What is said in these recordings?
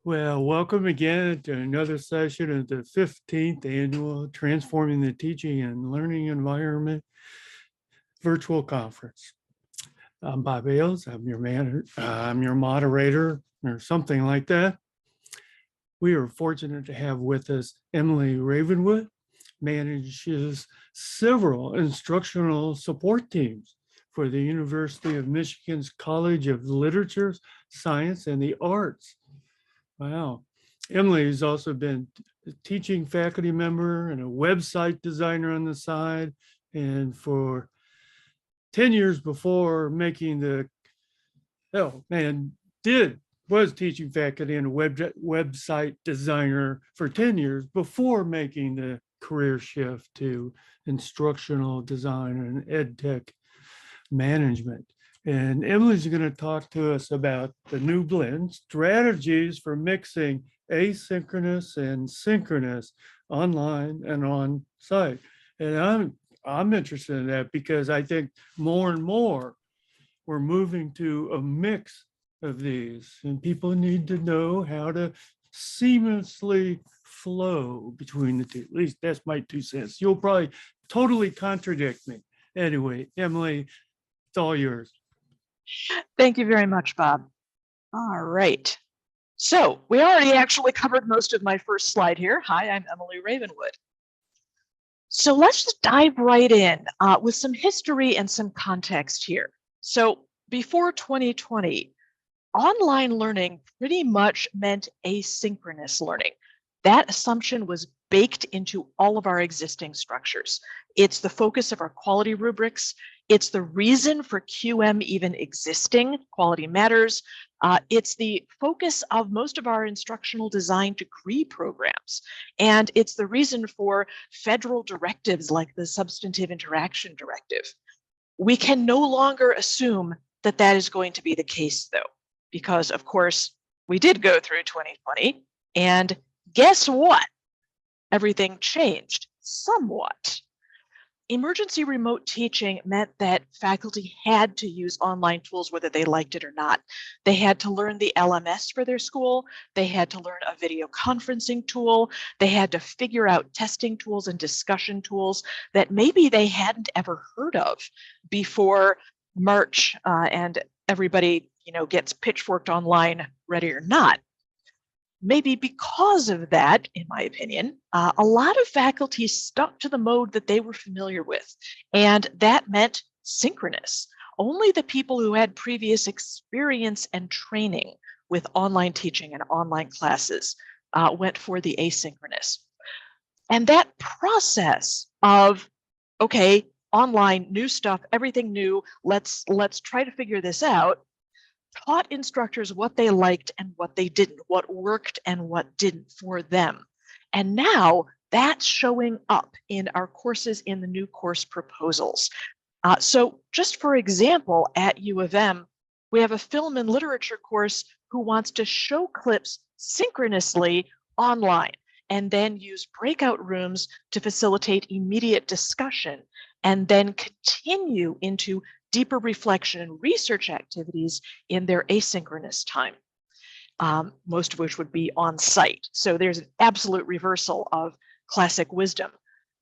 Well, welcome again to another session of the 15th annual Transforming the Teaching and Learning Environment virtual conference. I'm Bob Ailes. I'm your moderator or something like that. We are fortunate to have with us Emily Ravenwood, manages several instructional support teams for the University of Michigan's College of Literature, Science, and the Arts. Wow. Emily has also been a teaching faculty member and a website designer on the side. And for 10 years before making was teaching faculty and a website designer for 10 years before making the career shift to instructional design and ed tech management. And Emily's going to talk to us about the new blend strategies for mixing asynchronous and synchronous online and on site. And I'm interested in that because I think more and more we're moving to a mix of these, and people need to know how to seamlessly flow between the two. At least that's my 2 cents. You'll probably totally contradict me. Anyway, Emily, it's all yours. Thank you very much, Bob. All right. So we already actually covered most of my first slide here. Hi, I'm Emily Ravenwood. So let's just dive right in with some history and some context here. So before 2020, online learning pretty much meant asynchronous learning. That assumption was baked into all of our existing structures. It's the focus of our quality rubrics. It's the reason for QM even existing, quality matters. It's the focus of most of our instructional design degree programs. And it's the reason for federal directives like the Substantive Interaction Directive. We can no longer assume that that is going to be the case, though, because, of course, we did go through 2020, and guess what? Everything changed somewhat. Emergency remote teaching meant that faculty had to use online tools whether they liked it or not. They had to learn the LMS for their school. They had to learn a video conferencing tool. They had to figure out testing tools and discussion tools that maybe they hadn't ever heard of before March and everybody, gets pitchforked online, ready or not. Maybe because of that, in my opinion, a lot of faculty stuck to the mode that they were familiar with, and that meant synchronous. Only the people who had previous experience and training with online teaching and online classes went for the asynchronous. And that process of, okay, online, new stuff, everything new, let's try to figure this out, taught instructors what they liked and what they didn't, what worked and what didn't for them. And now that's showing up in our courses in the new course proposals. So just for example, at U of M, we have a film and literature course who wants to show clips synchronously online and then use breakout rooms to facilitate immediate discussion and then continue into deeper reflection and research activities in their asynchronous time, most of which would be on site. So there's an absolute reversal of classic wisdom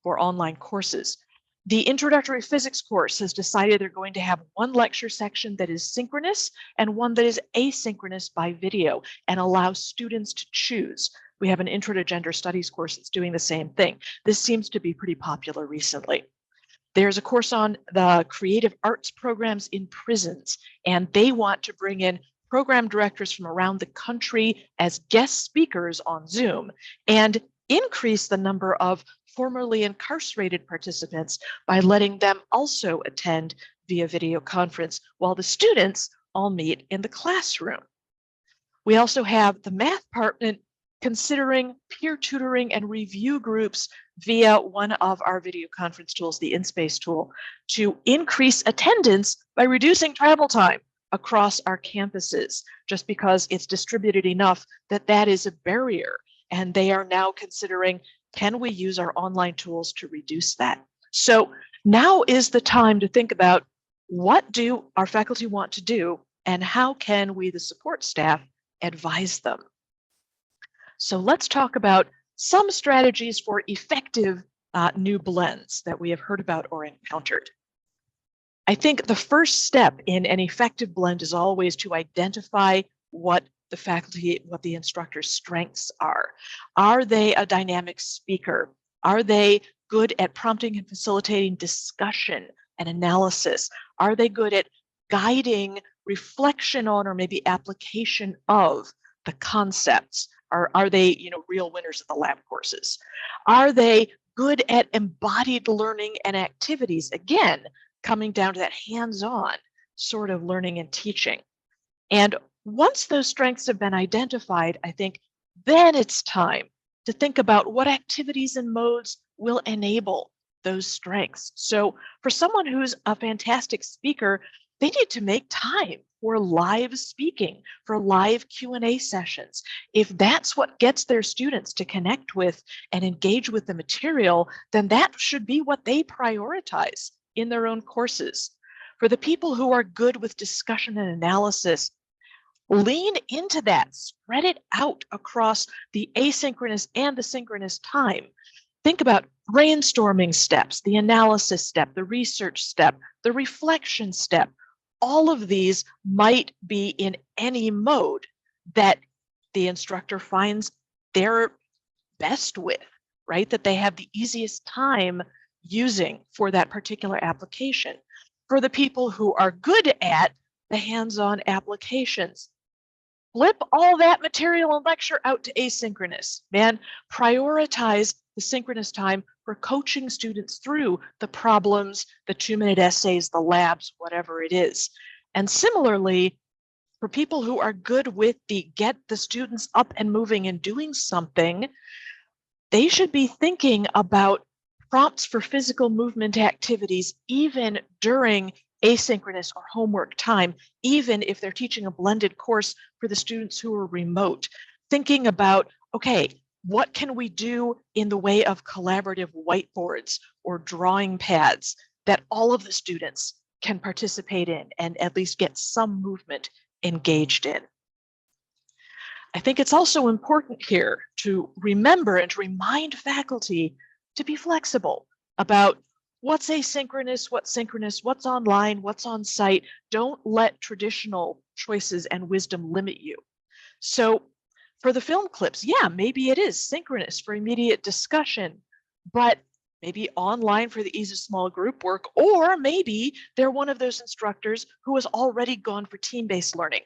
for online courses. The introductory physics course has decided they're going to have one lecture section that is synchronous and one that is asynchronous by video and allow students to choose. We have an intro to gender studies course that's doing the same thing. This seems to be pretty popular recently. There's a course on the creative arts programs in prisons, and they want to bring in program directors from around the country as guest speakers on Zoom and increase the number of formerly incarcerated participants by letting them also attend via video conference while the students all meet in the classroom. We also have the math department considering peer tutoring and review groups via one of our video conference tools, the InSpace tool, to increase attendance by reducing travel time across our campuses, just because it's distributed enough that that is a barrier. And they are now considering, can we use our online tools to reduce that? So now is the time to think about what do our faculty want to do and how can we, the support staff, advise them? So let's talk about some strategies for effective new blends that we have heard about or encountered. I think the first step in an effective blend is always to identify what the faculty, what the instructor's strengths are. Are they a dynamic speaker? Are they good at prompting and facilitating discussion and analysis? Are they good at guiding reflection on or maybe application of the concepts? Are they, real winners of the lab courses? Are they good at embodied learning and activities? Again, coming down to that hands-on sort of learning and teaching. And once those strengths have been identified, I think then it's time to think about what activities and modes will enable those strengths. So for someone who's a fantastic speaker, they need to make time for live speaking, for live Q&A sessions. If that's what gets their students to connect with and engage with the material, then that should be what they prioritize in their own courses. For the people who are good with discussion and analysis, lean into that, spread it out across the asynchronous and the synchronous time. Think about brainstorming steps, the analysis step, the research step, the reflection step. All of these might be in any mode that the instructor finds they're best with, right? That they have the easiest time using for that particular application. For the people who are good at the hands-on applications, flip all that material and lecture out to asynchronous. Man, prioritize the synchronous time for coaching students through the problems, the 2-minute essays, the labs, whatever it is. And similarly, for people who are good with the get the students up and moving and doing something, they should be thinking about prompts for physical movement activities even during asynchronous or homework time, even if they're teaching a blended course for the students who are remote. Thinking about, okay, what can we do in the way of collaborative whiteboards or drawing pads that all of the students can participate in and at least get some movement engaged in? I think it's also important here to remember and to remind faculty to be flexible about what's asynchronous, what's synchronous, what's online, what's on site. Don't let traditional choices and wisdom limit you. So for the film clips, yeah, maybe it is synchronous for immediate discussion, but maybe online for the ease of small group work, or maybe they're one of those instructors who has already gone for team-based learning.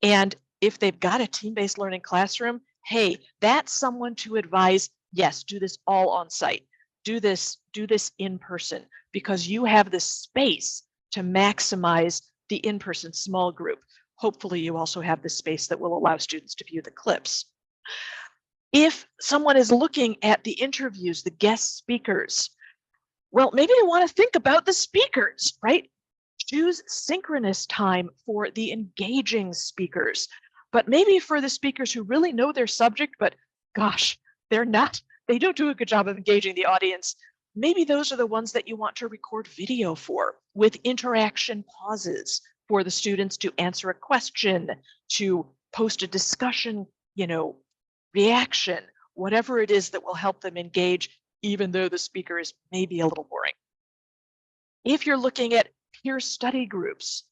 And if they've got a team-based learning classroom, hey, that's someone to advise, yes, do this all on site. Do this in person, because you have the space to maximize the in-person small group. Hopefully you also have the space that will allow students to view the clips. If someone is looking at the interviews, the guest speakers, well, maybe they want to think about the speakers, right? Choose synchronous time for the engaging speakers, but maybe for the speakers who really know their subject, but gosh, they don't do a good job of engaging the audience. Maybe those are the ones that you want to record video for, with interaction pauses for the students to answer a question, to post a discussion, reaction, whatever it is that will help them engage, even though the speaker is maybe a little boring. If you're looking at peer study groups,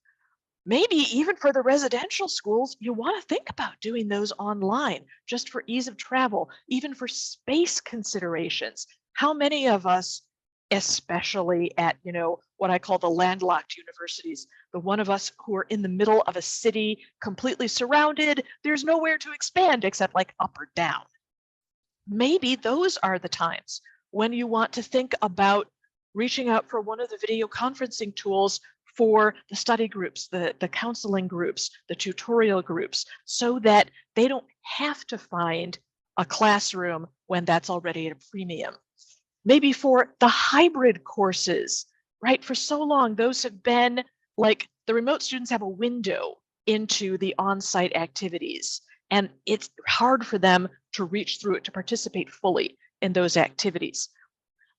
maybe even for the residential schools, you want to think about doing those online just for ease of travel, even for space considerations. How many of us, especially at, what I call the landlocked universities, the one of us who are in the middle of a city, completely surrounded, there's nowhere to expand except like up or down. Maybe those are the times when you want to think about reaching out for one of the video conferencing tools for the study groups, the counseling groups, the tutorial groups, so that they don't have to find a classroom when that's already at a premium. Maybe for the hybrid courses, right? For so long, those have been like the remote students have a window into the on-site activities, and it's hard for them to reach through it to participate fully in those activities.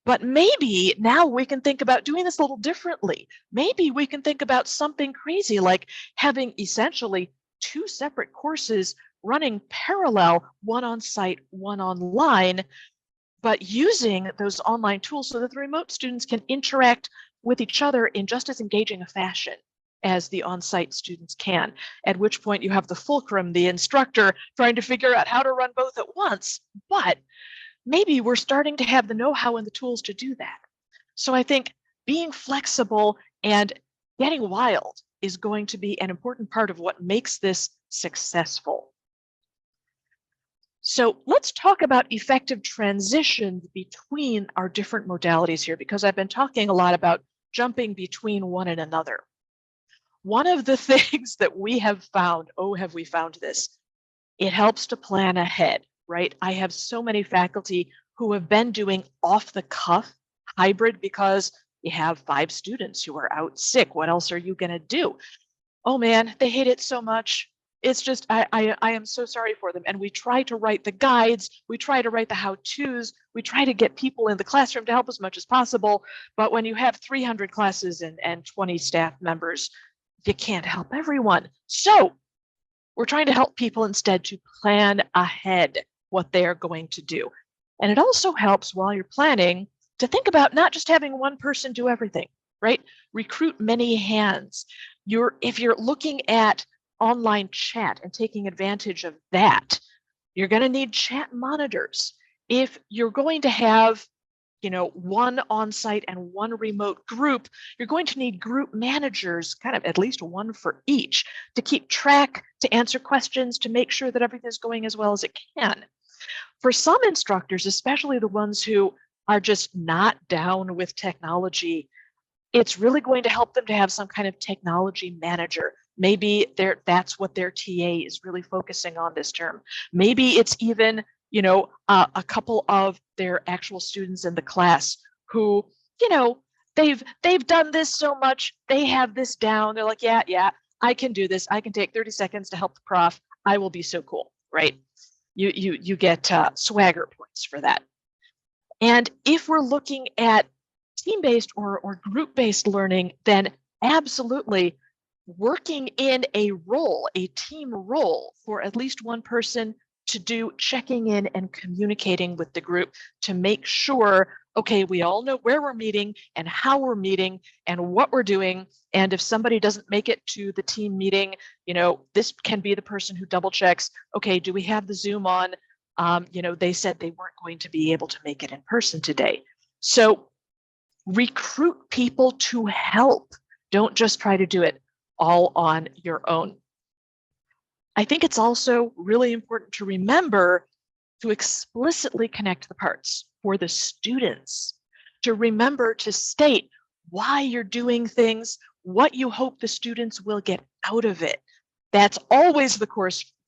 But maybe now we can think about doing this a little differently. Maybe we can think about something crazy like having essentially 2 separate courses running parallel, one on site, one online, but using those online tools so that the remote students can interact with each other in just as engaging a fashion as the on-site students can, at which point you have the fulcrum, the instructor, trying to figure out how to run both at once. But maybe we're starting to have the know-how and the tools to do that. So I think being flexible and getting wild is going to be an important part of what makes this successful. So let's talk about effective transitions between our different modalities here, because I've been talking a lot about jumping between one and another. One of the things that we have found, oh, have we found this? It helps to plan ahead, right? I have so many faculty who have been doing off the cuff hybrid because you have 5 students who are out sick. What else are you going to do? Oh man, they hate it so much. It's just, I am so sorry for them. And we try to write the guides, we try to write the how-tos, we try to get people in the classroom to help as much as possible. But when you have 300 classes and 20 staff members, you can't help everyone. So we're trying to help people instead to plan ahead what they're going to do. And it also helps while you're planning to think about not just having one person do everything, right? Recruit many hands. If you're looking at online chat and taking advantage of that, you're going to need chat monitors. If you're going to have, one on-site and one remote group, you're going to need group managers, kind of at least one for each, to keep track, to answer questions, to make sure that everything's going as well as it can. For some instructors, especially the ones who are just not down with technology, it's really going to help them to have some kind of technology manager. Maybe that's what their TA is really focusing on this term. Maybe it's even, a couple of their actual students in the class who, they've done this so much, they have this down. They're like, yeah, I can do this. I can take 30 seconds to help the prof. I will be so cool, right? You get swagger points for that. And if we're looking at team-based or group-based learning, then absolutely working in a role, a team role for at least one person to do checking in and communicating with the group to make sure, okay, we all know where we're meeting and how we're meeting and what we're doing. And if somebody doesn't make it to the team meeting, this can be the person who double checks, okay, do we have the Zoom on? They said they weren't going to be able to make it in person today. So recruit people to help. Don't just try to do it all on your own. I think it's also really important to remember to explicitly connect the parts for the students, to remember to state why you're doing things, what you hope the students will get out of it. That's always the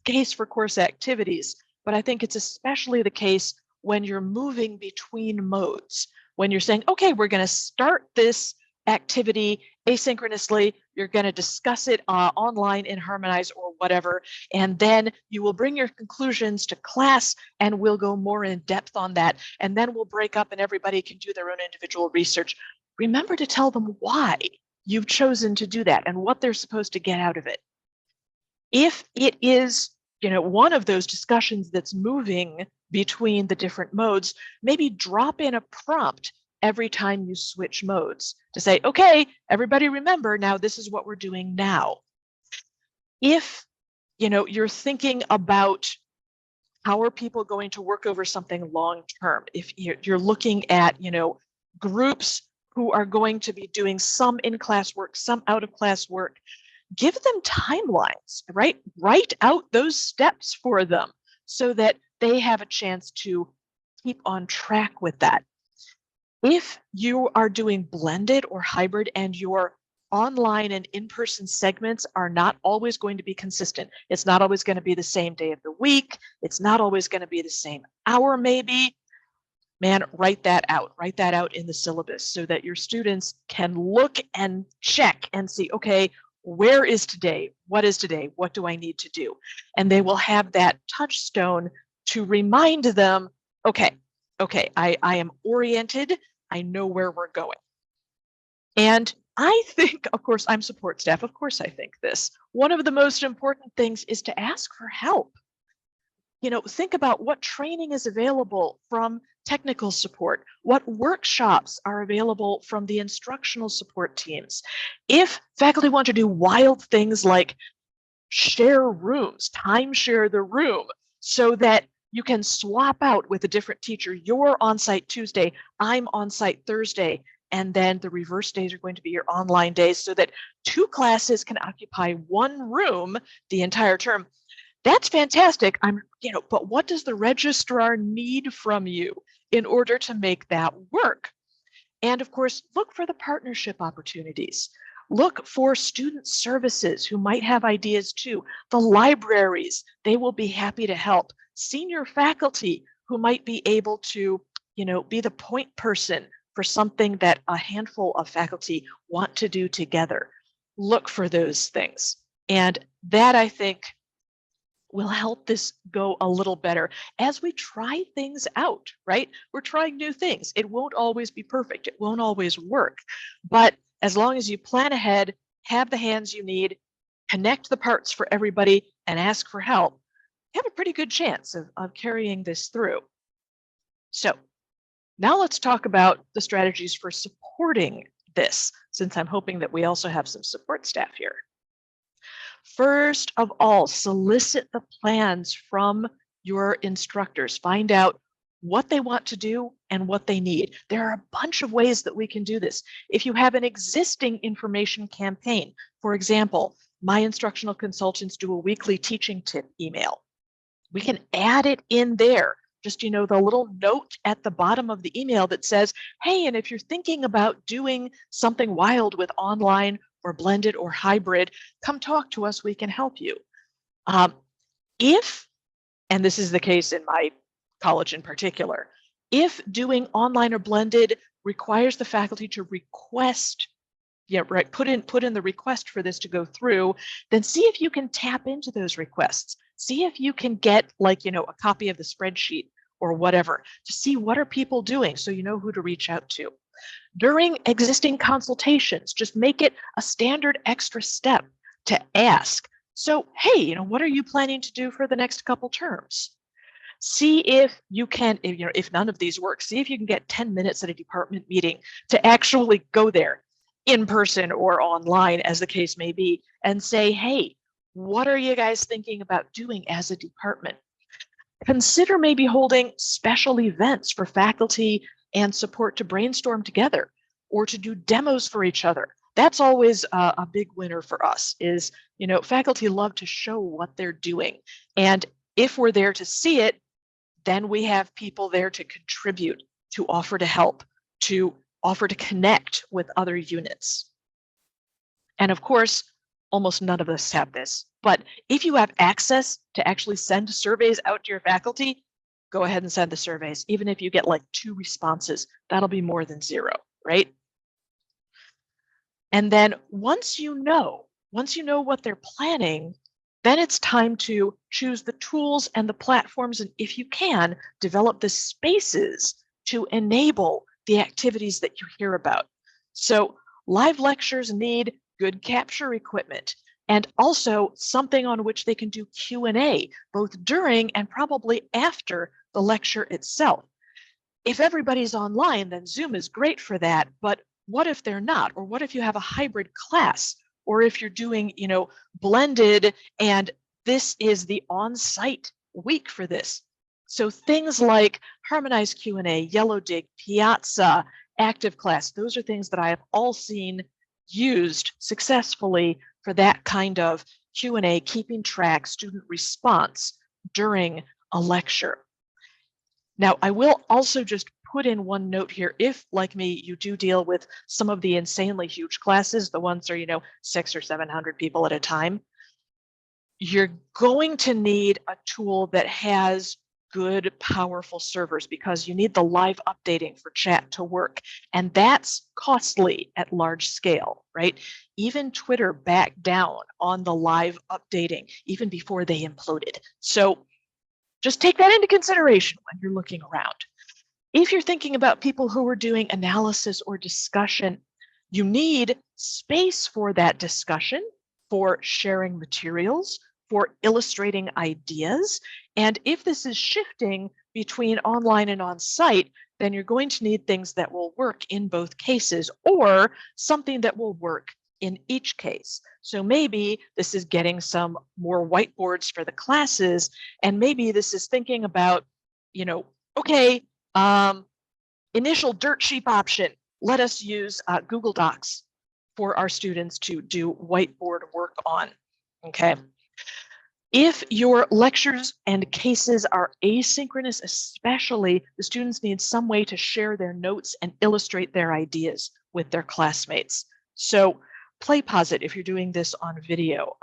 case for course activities, but I think it's especially the case when you're moving between modes. When you're saying, okay, we're going to start this activity asynchronously, you're going to discuss it online in Harmonize or whatever, and then you will bring your conclusions to class and we'll go more in depth on that, and then we'll break up and everybody can do their own individual research. Remember to tell them why you've chosen to do that and what they're supposed to get out of it. If it is, one of those discussions that's moving between the different modes, maybe drop in a prompt every time you switch modes to say, okay, everybody remember, now this is what we're doing now. If, you're thinking about how are people going to work over something long-term, if you're looking at, groups who are going to be doing some in-class work, some out-of-class work, give them timelines, right? Write out those steps for them so that they have a chance to keep on track with that. If you are doing blended or hybrid and your online and in-person segments are not always going to be consistent, it's not always going to be the same day of the week, it's not always going to be the same hour maybe, man, write that out in the syllabus so that your students can look and check and see, okay, where is today? What is today? What do I need to do? And they will have that touchstone to remind them, okay, I am oriented. I know where we're going. And I think, of course, I'm support staff. Of course, I think this. One of the most important things is to ask for help. Think about what training is available from technical support, what workshops are available from the instructional support teams. If faculty want to do wild things like share rooms, timeshare the room so that you can swap out with a different teacher. You're on site Tuesday, I'm on site Thursday, and then the reverse days are going to be your online days so that 2 classes can occupy 1 room the entire term. That's fantastic. But what does the registrar need from you in order to make that work? And of course, look for the partnership opportunities. Look for student services who might have ideas too. The libraries, they will be happy to help. Senior faculty who might be able to, be the point person for something that a handful of faculty want to do together. Look for those things. And that, I think, will help this go a little better as we try things out, right? We're trying new things. It won't always be perfect. It won't always work. But as long as you plan ahead, have the hands you need, connect the parts for everybody, and ask for help, you have a pretty good chance of carrying this through. So now let's talk about the strategies for supporting this, since I'm hoping that we also have some support staff here. First of all, solicit the plans from your instructors. Find out what they want to do and what they need. There are a bunch of ways that we can do this. If you have an existing information campaign, for example, my instructional consultants do a weekly teaching tip email. We can add it in there. Just, the little note at the bottom of the email that says, hey, and if you're thinking about doing something wild with online or blended or hybrid, come talk to us, we can help you. If, and this is the case in my college in particular, if doing online or blended requires the faculty to request, put in the request for this to go through, then see if you can tap into those requests. See if you can get a copy of the spreadsheet or whatever to see what are people doing so you know who to reach out to. During existing consultations, just make it a standard extra step to ask. So, hey, what are you planning to do for the next couple terms? See if you can, if none of these work, see if you can get 10 minutes at a department meeting to actually go there in person or online, as the case may be, and say, hey, what are you guys thinking about doing as a department? Consider maybe holding special events for faculty and support to brainstorm together or to do demos for each other. That's always a big winner for us is, faculty love to show what they're doing. And if we're there to see it, then we have people there to contribute, to offer to help, to offer to connect with other units. And of course, almost none of us have this, but if you have access to actually send surveys out to your faculty, go ahead and send the surveys. Even if you get 2 responses, that'll be more than 0, right? And then once you know what they're planning, then it's time to choose the tools and the platforms, and if you can, develop the spaces to enable the activities that you hear about. So live lectures need good capture equipment and also something on which they can do Q&A, both during and probably after the lecture itself. If everybody's online, then Zoom is great for that, but what if they're not? Or what if you have a hybrid class? Or if you're doing, blended and this is the on-site week for this. So things like Harmonized Q&A, Yellow Dig, Piazza, Active Class, those are things that I have all seen used successfully for that kind of Q&A, keeping track, student response during a lecture. Now, I will also just put in one note here. If, like me, you do deal with some of the insanely huge classes, the ones are, 600 or 700 people at a time, you're going to need a tool that has good, powerful servers because you need the live updating for chat to work. And that's costly at large scale, right? Even Twitter backed down on the live updating even before they imploded. So just take that into consideration when you're looking around. If you're thinking about people who are doing analysis or discussion, You need space for that discussion, for sharing materials, for illustrating ideas. And if this is shifting between online and on-site, then you're going to need things that will work in both cases, or something that will work in each case. So maybe this is getting some more whiteboards for the classes, and maybe this is thinking about, okay, initial dirt sheet option, let us use Google Docs for our students to do whiteboard work on, okay? If your lectures and cases are asynchronous, especially, the students need some way to share their notes and illustrate their ideas with their classmates. So PlayPosit if you're doing this on video.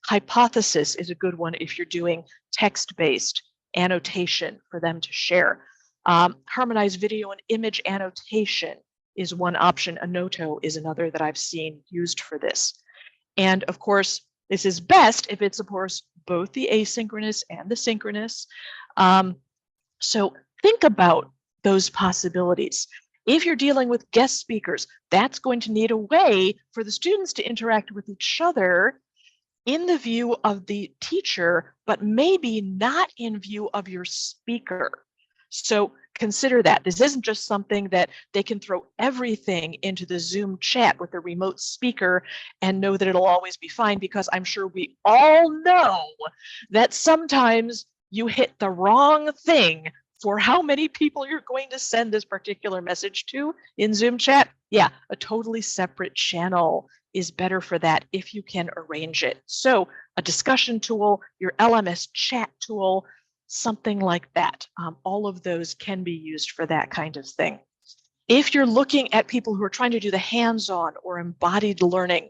Hypothesis is a good one if you're doing text-based annotation for them to share. Harmonized video and image annotation is one option. Anoto is another that I've seen used for this. And of course, this is best if it supports both the asynchronous and the synchronous. So think about those possibilities. If you're dealing with guest speakers, that's going to need a way for the students to interact with each other in the view of the teacher, but maybe not in view of your speaker. So consider that. This isn't just something that they can throw everything into the Zoom chat with a remote speaker and know that it'll always be fine, because I'm sure we all know that sometimes you hit the wrong thing for how many people you're going to send this particular message to in Zoom chat. Yeah, a totally separate channel is better for that if you can arrange it. So a discussion tool, your LMS chat tool, something like that. All of those can be used for that kind of thing. If you're looking at people who are trying to do the hands-on or embodied learning,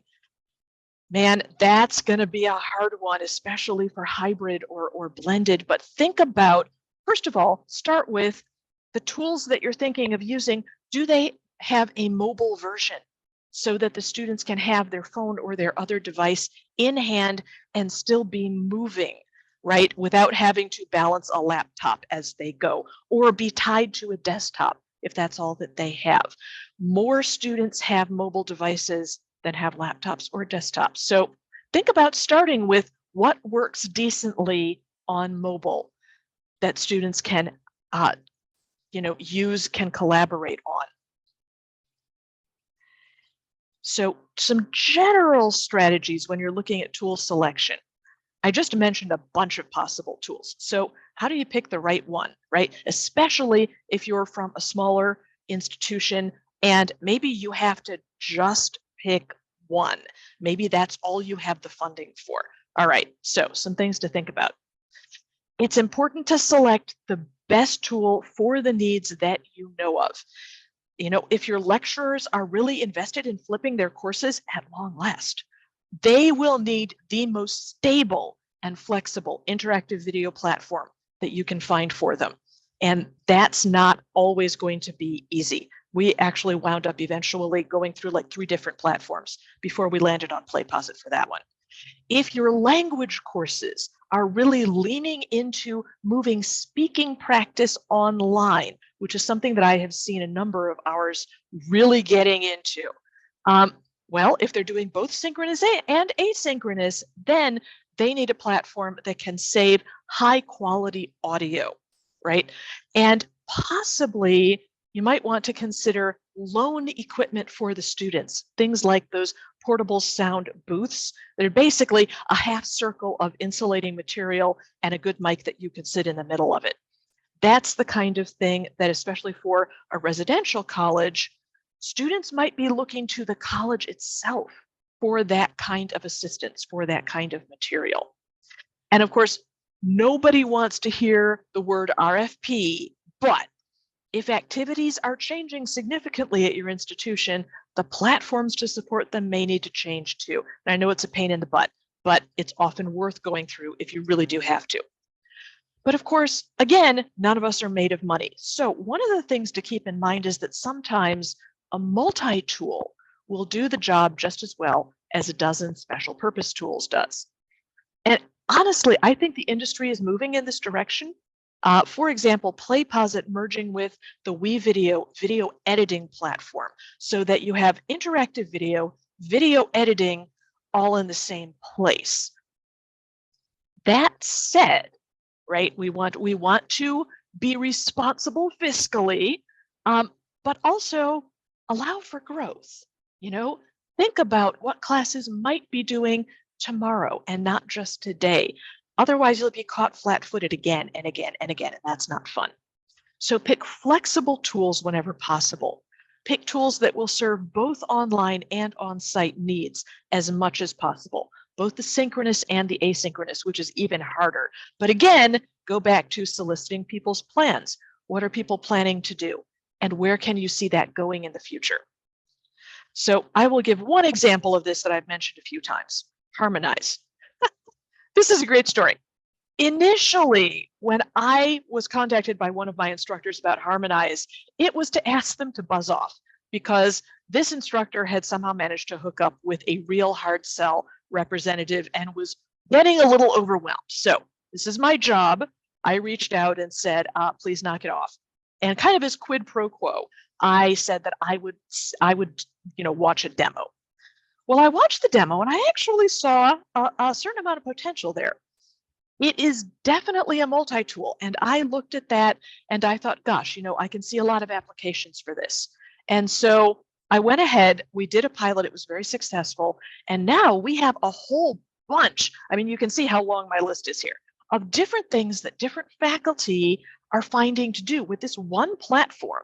man, that's going to be a hard one, especially for hybrid or blended. But think about, first of all, start with the tools that you're thinking of using. Do they have a mobile version so that the students can have their phone or their other device in hand and still be moving, right? Without having to balance a laptop as they go, or be tied to a desktop if that's all that they have. More students have mobile devices than have laptops or desktops. So think about starting with what works decently on mobile that students can use, can collaborate on. So some general strategies when you're looking at tool selection. I just mentioned a bunch of possible tools. So how do you pick the right one, right? Especially if you're from a smaller institution and maybe you have to just pick one. Maybe that's all you have the funding for. All right, so some things to think about. It's important to select the best tool for the needs that you know of. If your lecturers are really invested in flipping their courses at long last, they will need the most stable and flexible interactive video platform that you can find for them. And that's not always going to be easy. We actually wound up eventually going through like 3 different platforms before we landed on PlayPosit for that one. If your language courses are really leaning into moving speaking practice online, which is something that I have seen a number of ours really getting into, well, if they're doing both synchronous and asynchronous, then they need a platform that can save high quality audio, right? And possibly you might want to consider loan equipment for the students, things like those portable sound booths. They're basically a half circle of insulating material and a good mic that you can sit in the middle of it. That's the kind of thing that, especially for a residential college, students might be looking to the college itself for that kind of assistance, for that kind of material. And of course, nobody wants to hear the word RFP, but if activities are changing significantly at your institution, the platforms to support them may need to change too. And I know it's a pain in the butt, but it's often worth going through if you really do have to. But of course, again, none of us are made of money. So one of the things to keep in mind is that sometimes a multi-tool will do the job just as well as a dozen special purpose tools does. And honestly, I think the industry is moving in this direction. For example, PlayPosit merging with the WeVideo video editing platform so that you have interactive video editing all in the same place. That said, right, we want to be responsible fiscally, but also allow for growth. Think about what classes might be doing tomorrow and not just today. Otherwise, you'll be caught flat-footed again and again and again, and that's not fun. So pick flexible tools whenever possible. Pick tools that will serve both online and on-site needs as much as possible, both the synchronous and the asynchronous, which is even harder. But again, go back to soliciting people's plans. What are people planning to do? And where can you see that going in the future? So I will give one example of this that I've mentioned a few times, Harmonize. This is a great story. Initially, when I was contacted by one of my instructors about Harmonize, it was to ask them to buzz off because this instructor had somehow managed to hook up with a real hard sell representative and was getting a little overwhelmed. So this is my job. I reached out and said, please knock it off. And kind of as quid pro quo, I said that I would watch a demo. Well, I watched the demo and I actually saw a certain amount of potential there. It is definitely a multi-tool. And I looked at that and I thought, gosh, I can see a lot of applications for this. And so I went ahead, we did a pilot, it was very successful. And now we have a whole bunch. I mean, you can see how long my list is here of different things that different faculty are finding to do with this one platform.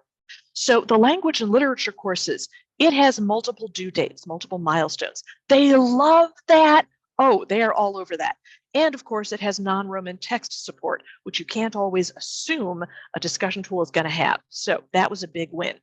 So the language and literature courses, it has multiple due dates, multiple milestones. They love that. Oh, they are all over that. And of course, it has non-Roman text support, which you can't always assume a discussion tool is going to have. So that was a big win.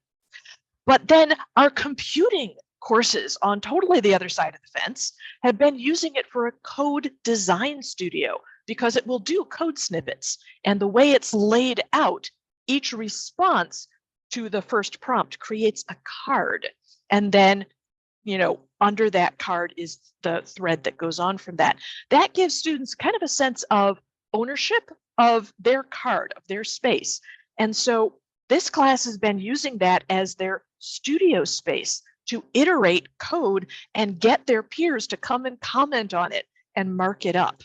But then our computing courses on totally the other side of the fence have been using it for a code design studio because it will do code snippets. And the way it's laid out, each response to the first prompt creates a card. And then, under that card is the thread that goes on from that. That gives students kind of a sense of ownership of their card, of their space. And so this class has been using that as their studio space to iterate code and get their peers to come and comment on it and mark it up.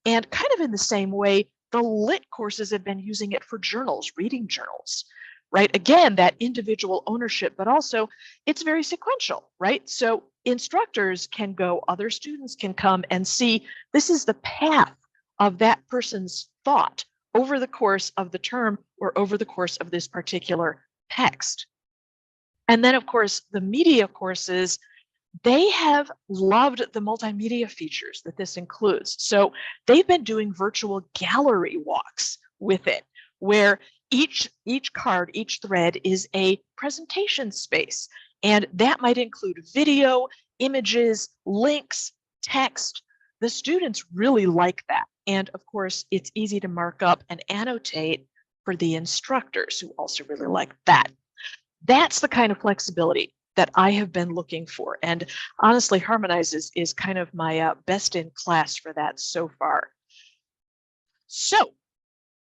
And kind of in the same way, the lit courses have been using it for journals, reading journals, right? Again, that individual ownership, but also it's very sequential, right? So instructors can go, other students can come and see this is the path of that person's thought over the course of the term or over the course of this particular text. And then, of course, the media courses, they have loved the multimedia features that this includes. So they've been doing virtual gallery walks with it, where each card, each thread is a presentation space. And that might include video, images, links, text. The students really like that. And of course, it's easy to mark up and annotate for the instructors who also really like that. That's the kind of flexibility that I have been looking for. And honestly, Harmonize is kind of my best in class for that so far. So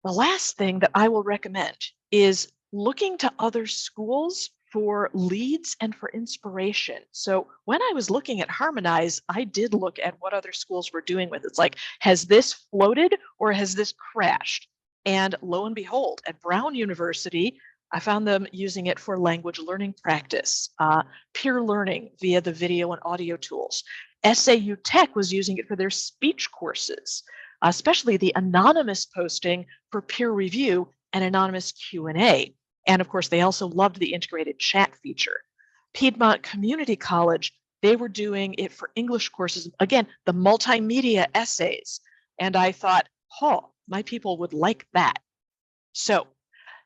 the last thing that I will recommend is looking to other schools for leads and for inspiration. So when I was looking at Harmonize, I did look at what other schools were doing with it. It's like, has this floated or has this crashed? And lo and behold, at Brown University, I found them using it for language learning practice, peer learning via the video and audio tools. SAU Tech was using it for their speech courses, especially the anonymous posting for peer review and anonymous Q&A. And of course, they also loved the integrated chat feature. Piedmont Community College, they were doing it for English courses. Again, the multimedia essays. And I thought, oh, my people would like that. So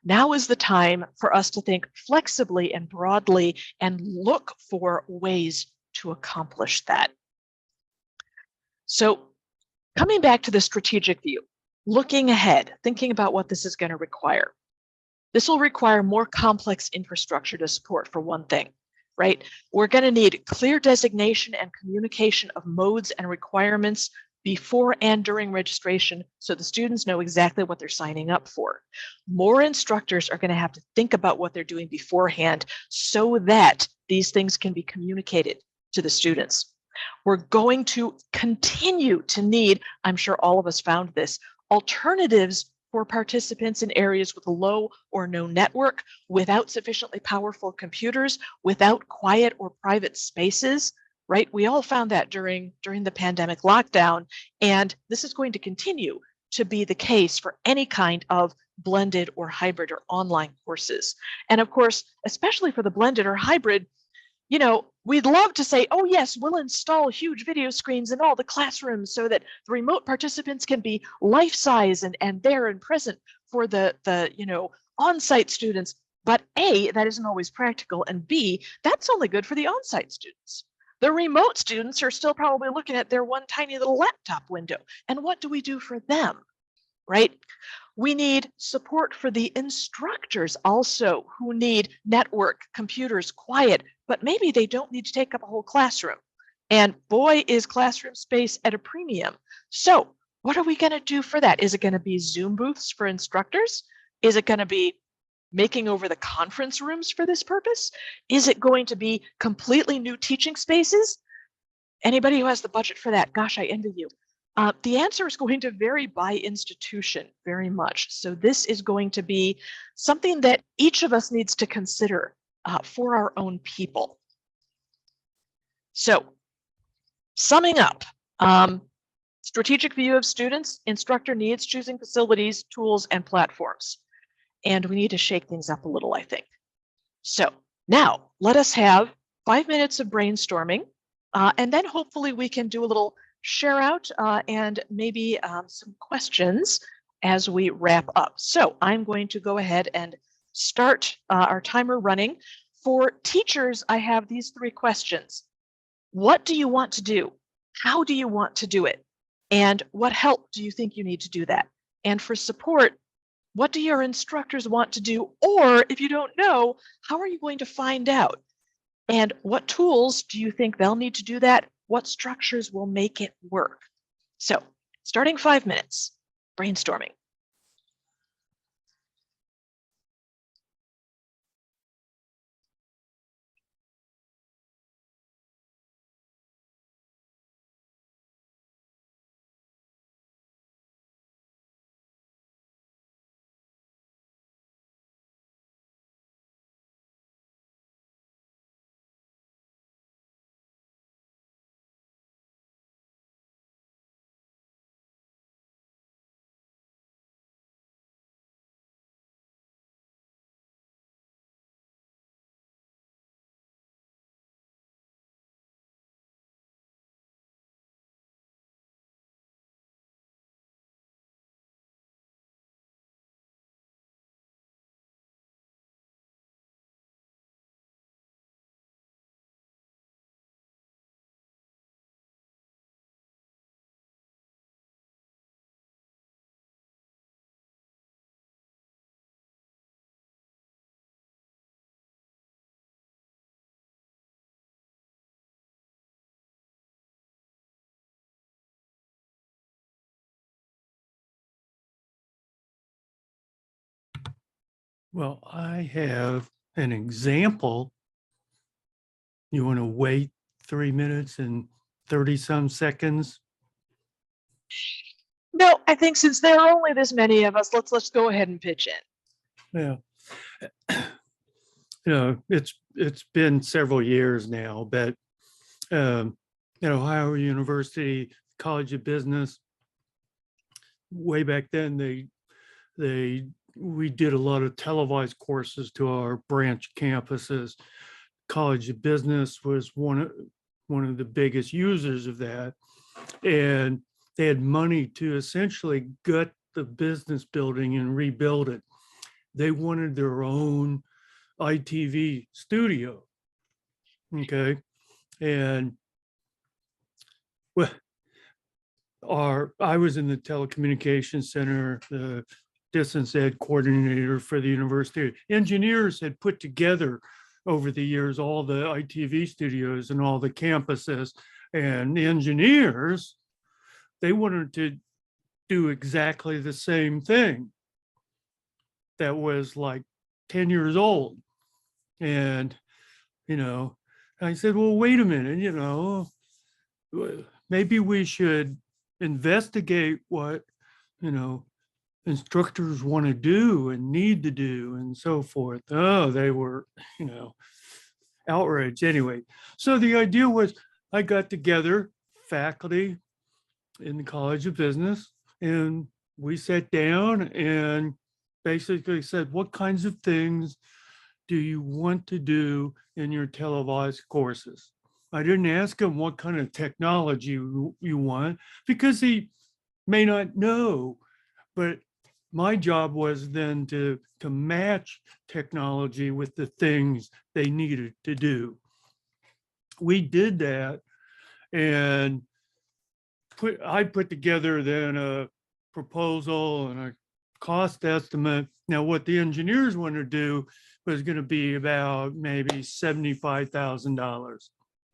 now is the time for us to think flexibly and broadly and look for ways to accomplish that. So coming back to the strategic view, looking ahead, thinking about what this is going to require. This will require more complex infrastructure to support, for one thing, right? We're going to need clear designation and communication of modes and requirements before and during registration so the students know exactly what they're signing up for. More instructors are going to have to think about what they're doing beforehand so that these things can be communicated to the students. We're going to continue to need, I'm sure all of us found this, alternatives for participants in areas with a low or no network, without sufficiently powerful computers, without quiet or private spaces, right? We all found that during the pandemic lockdown, and this is going to continue to be the case for any kind of blended or hybrid or online courses. And of course, especially for the blended or hybrid, you know, we'd love to say, oh yes, we'll install huge video screens in all the classrooms so that the remote participants can be life-size and there and present for the on-site students. But A, that isn't always practical, and B, that's only good for the on-site students. The remote students are still probably looking at their one tiny little laptop window. And what do we do for them, right? We need support for the instructors also, who need network, computers, quiet, but maybe they don't need to take up a whole classroom. And boy, is classroom space at a premium. So what are we going to do for that? Is it going to be Zoom booths for instructors? Is it going to be making over the conference rooms for this purpose? Is it going to be completely new teaching spaces? Anybody who has the budget for that, gosh, I envy you. The answer is going to vary by institution very much. So this is going to be something that each of us needs to consider for our own people. So summing up, strategic view of students, instructor needs, choosing facilities, tools, and platforms. And we need to shake things up a little, I think. So now let us have 5 minutes of brainstorming, and then hopefully we can do a little share out and maybe some questions as we wrap up. So I'm going to go ahead and start our timer running. For teachers, I have these 3 questions. What do you want to do? How do you want to do it? And what help do you think you need to do that? And for support, what do your instructors want to do? Or if you don't know, how are you going to find out? And what tools do you think they'll need to do that? What structures will make it work? So starting 5 minutes, brainstorming. Well, I have an example. You want to wait 3 minutes and 30 some seconds? No, I think since there are only this many of us, let's go ahead and pitch in. Yeah. It's been several years now, but at Ohio University College of Business, way back then, we did a lot of televised courses to our branch campuses. College of Business was one of the biggest users of that, and they had money to essentially gut the business building and rebuild it. They wanted their own ITV studio. Okay. And well, I was in the telecommunications center, the distance ed coordinator for the university. Engineers had put together over the years all the ITV studios and all the campuses, and engineers they wanted to do exactly the same thing that was like 10 years old. And, I said, well, wait a minute, maybe we should investigate what, you know, instructors want to do and need to do and so forth. Oh, they were, outraged anyway. So the idea was I got together faculty in the College of Business and we sat down and basically said, what kinds of things do you want to do in your televised courses? I didn't ask him what kind of technology you want because he may not know, but my job was then to match technology with the things they needed to do. We did that and I put together then a proposal and a cost estimate. Now, what the engineers want to do was going to be about maybe $75,000.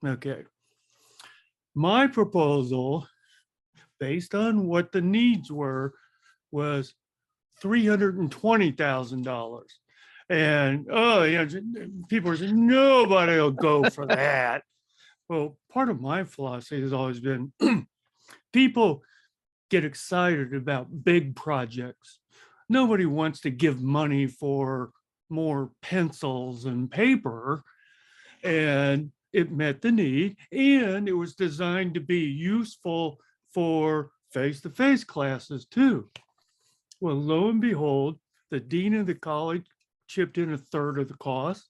Okay. My proposal, based on what the needs were, was $320,000. And people are saying nobody will go for that. Well, part of my philosophy has always been people get excited about big projects. Nobody wants to give money for more pencils and paper. And it met the need, and it was designed to be useful for face-to-face classes too. Well, lo and behold, the dean of the college chipped in a third of the cost.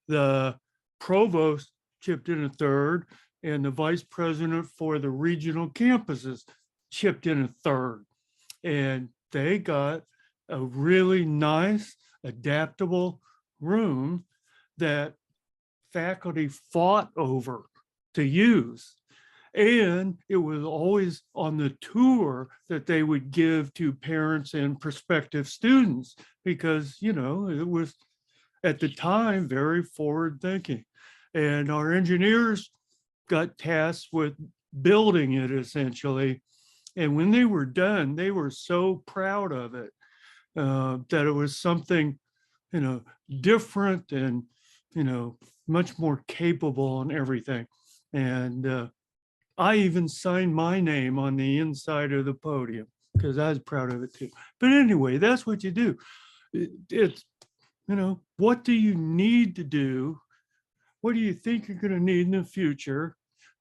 The provost chipped in a third, and the vice president for the regional campuses chipped in a third. And they got a really nice, adaptable room that faculty fought over to use. And it was always on the tour that they would give to parents and prospective students because, it was at the time very forward thinking. And our engineers got tasked with building it essentially. And when they were done, they were so proud of it that it was something, different and, much more capable and everything. And I even signed my name on the inside of the podium because I was proud of it too. But anyway, that's what you do. It's, what do you need to do? What do you think you're going to need in the future?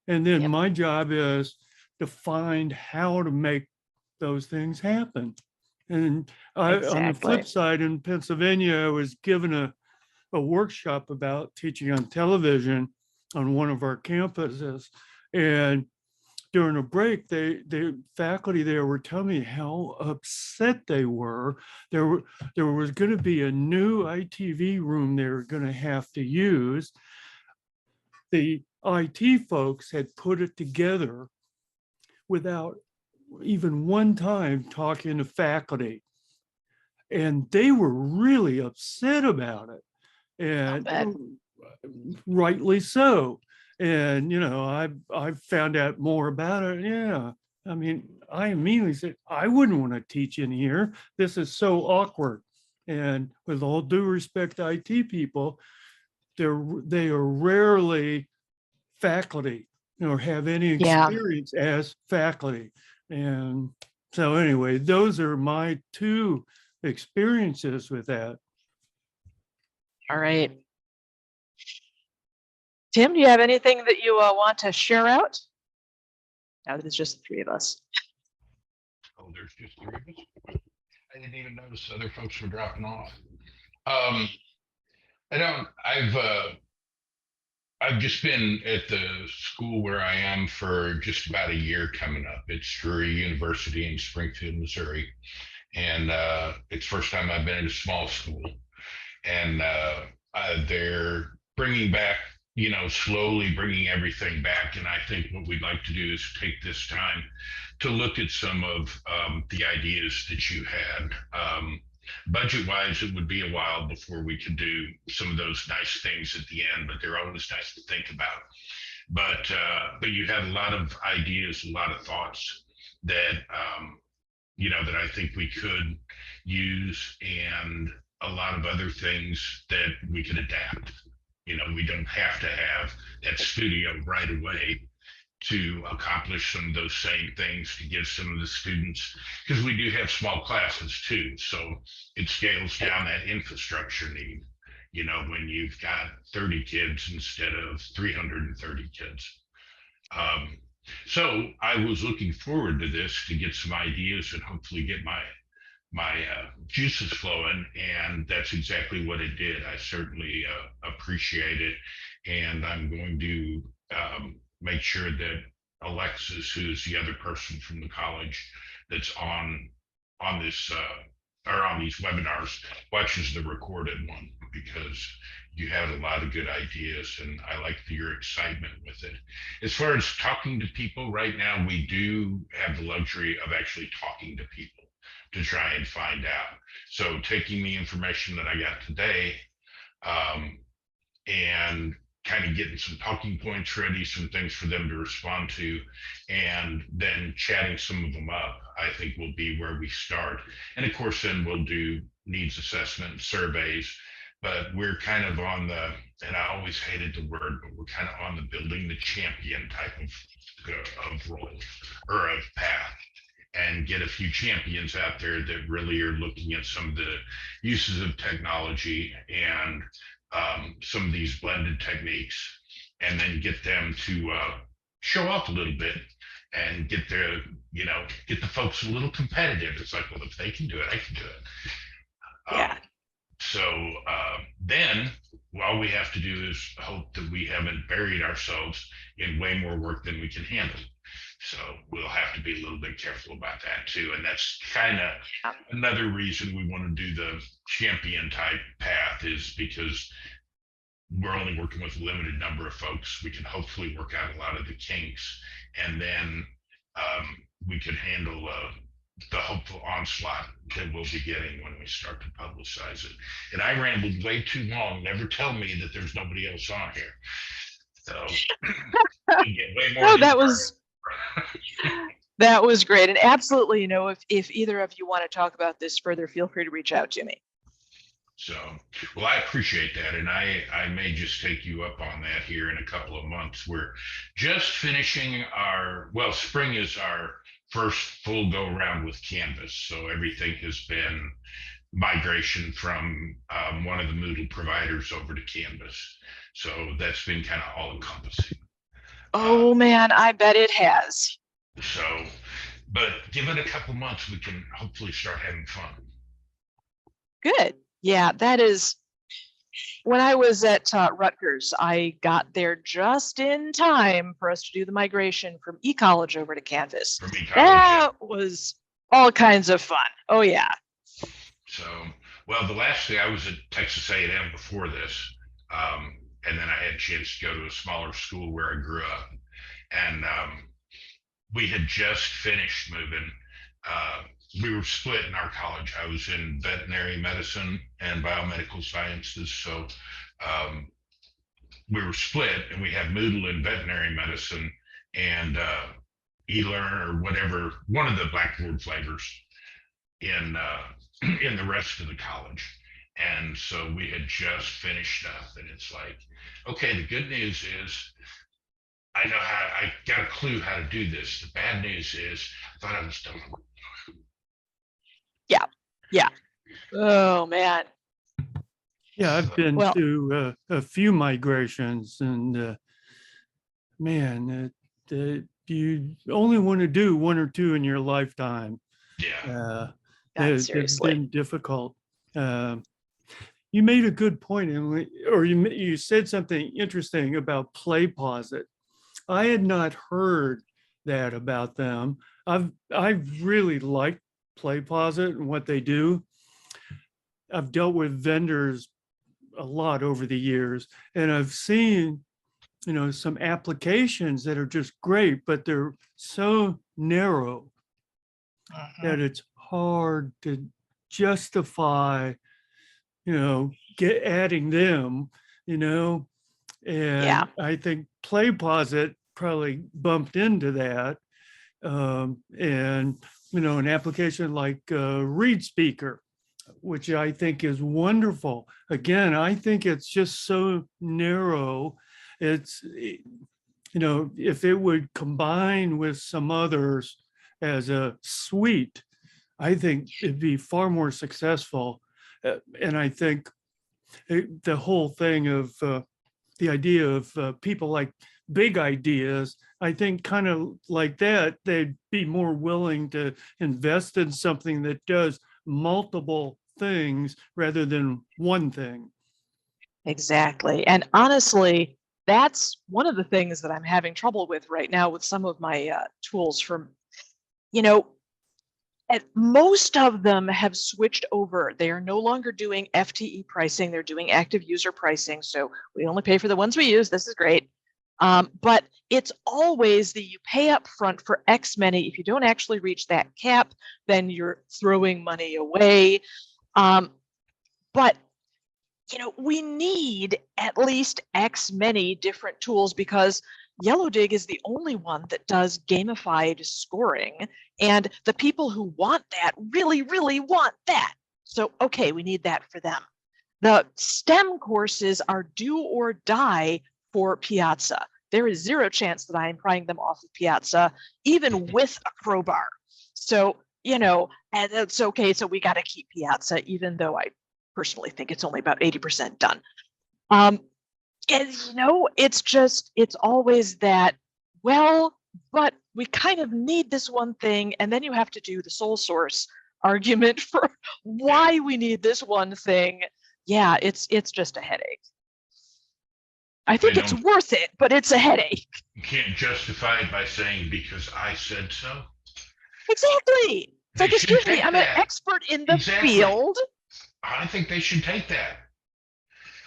And then Yep. my job is to find how to make those things happen. And on the flip side, in Pennsylvania, I was given a workshop about teaching on television on one of our campuses. And during a break, the faculty there were telling me how upset they were. There was going to be a new ITV room they were going to have to use. The IT folks had put it together without even one time talking to faculty. And they were really upset about it. And rightly so. And, I found out more about it. Yeah. I mean, I immediately said, I wouldn't want to teach in here. This is so awkward. And with all due respect to IT people, they are rarely faculty or have any experience as faculty. And so anyway, those are my two experiences with that. All right. Tim, do you have anything that you want to share out? Now that it's just the three of us. Oh, there's just three of us. I didn't even notice other folks were dropping off. I've just been at the school where I am for just about a year coming up. It's Drury University in Springfield, Missouri. And it's the first time I've been in a small school. And they're bringing back, slowly bringing everything back. And I think what we'd like to do is take this time to look at some of the ideas that you had. Budget-wise, it would be a while before we could do some of those nice things at the end, but they're always nice to think about. But you had a lot of ideas, a lot of thoughts, that that I think we could use, and a lot of other things that we could adapt. We don't have to have that studio right away to accomplish some of those same things, to give some of the students, because we do have small classes too. So it scales down that infrastructure need, when you've got 30 kids instead of 330 kids. So I was looking forward to this to get some ideas and hopefully get my juices flowing, and that's exactly what it did. I certainly appreciate it, and I'm going to make sure that Alexis, who's the other person from the college that's on this or on these webinars, watches the recorded one, because you had a lot of good ideas and I like your excitement with it. As far as talking to people right now, we do have the luxury of actually talking to people to try and find out. So taking the information that I got today and kind of getting some talking points ready, some things for them to respond to, and then chatting some of them up, I think will be where we start. And of course, then we'll do needs assessment surveys, but we're kind of on the, and I always hated the word, but we're kind of on the building the champion type of role or of path, and get a few champions out there that really are looking at some of the uses of technology and some of these blended techniques, and then get them to show off a little bit and get the folks a little competitive. It's like, well, if they can do it, I can do it. Yeah. So then all we have to do is hope that we haven't buried ourselves in way more work than we can handle. So we'll have to be a little bit careful about that too. And that's kind of another reason we want to do the champion type path, is because we're only working with a limited number of folks. We can hopefully work out a lot of the kinks, and then we can handle the hopeful onslaught that we'll be getting when we start to publicize it. And I rambled way too long. Never tell me that there's nobody else on here. So we get way more. No, that was great. And absolutely, if either of you want to talk about this further, feel free to reach out to me. So, well, I appreciate that. And I may just take you up on that here in a couple of months. We're just finishing spring is our first full go around with Canvas. So everything has been migration from one of the Moodle providers over to Canvas. So that's been kind of all encompassing. Oh man, I bet it has. So, but give it a couple months, we can hopefully start having fun. Good. Yeah, that is. When I was at Rutgers, I got there just in time for us to do the migration from eCollege over to Canvas. That was all kinds of fun. Oh yeah. So, well, the last thing, I was at Texas A&M before this, and then I had a chance to go to a smaller school where I grew up, and we had just finished moving. We were split in our college. I was in veterinary medicine and biomedical sciences. So we were split, and we had Moodle in veterinary medicine and eLearn or whatever, one of the Blackboard flavors in the rest of the college. And so we had just finished up, and it's like, okay, the good news is I got a clue how to do this. The bad news is I thought I was done. Yeah. Oh man. Yeah, I've been to a few migrations, and man, you only want to do one or two in your lifetime. Yeah. It's been difficult. You made a good point, Emily, or you said something interesting about PlayPosit. I had not heard that about them. I've really liked PlayPosit and what they do. I've dealt with vendors a lot over the years, and I've seen, some applications that are just great, but they're so narrow that it's hard to justify, adding them, and Yeah. I think PlayPosit probably bumped into that, And, an application like Read Speaker, which I think is wonderful. Again, I think it's just so narrow. It's, if it would combine with some others as a suite, I think it'd be far more successful. And I think the whole thing of the idea of people like big ideas, I think kind of like that, they'd be more willing to invest in something that does multiple things rather than one thing. Exactly. And honestly, that's one of the things that I'm having trouble with right now with some of my tools from, and most of them have switched over. They are no longer doing FTE pricing. They're doing active user pricing. So we only pay for the ones we use. This is great. But it's always that you pay up front for X many. If you don't actually reach that cap, then you're throwing money away. But we need at least X many different tools because Yellowdig is the only one that does gamified scoring. And the people who want that really, really want that. So, okay, we need that for them. The STEM courses are do or die for Piazza. There is zero chance that I am prying them off of Piazza, even with a crowbar. So, and it's okay. So we got to keep Piazza, even though I personally think it's only about 80% done. And it's always that, well, but we kind of need this one thing. And then you have to do the sole source argument for why we need this one thing. Yeah, it's just a headache. I think it's worth it, but it's a headache. You can't justify it by saying because I said so. Exactly. It's like, excuse me, I'm an expert in the field. I think they should take that.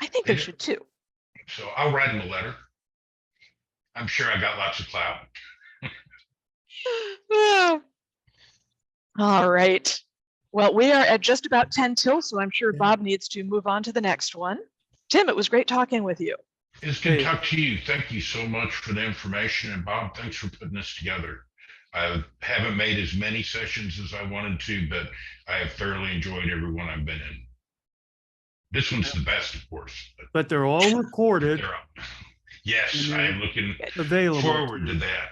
I think they should too. So I'll write them a letter. I'm sure I got lots of clout. All right. Well, we are at just about 10 till, so I'm sure Bob needs to move on to the next one. Tim, it was great talking with you. It's good to talk to you. Thank you so much for the information. And Bob, thanks for putting this together. I haven't made as many sessions as I wanted to, but I have thoroughly enjoyed every one I've been in. This one's the best, of course. But they're all recorded. Yes, I am looking forward to that.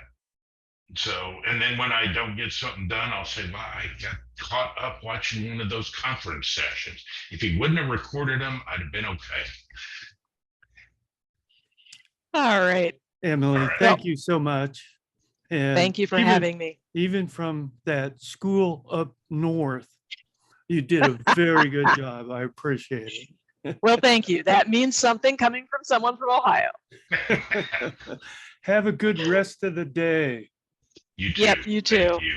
So, and then when I don't get something done, I'll say, well, I got caught up watching one of those conference sessions. If he wouldn't have recorded them, I'd have been okay. All right. Emily, thank you so much. And thank you for having me. Even from that school up north, you did a very good job. I appreciate it. Well, thank you. That means something coming from someone from Ohio. Have a good rest of the day. You too. Yep, you too. Thank you.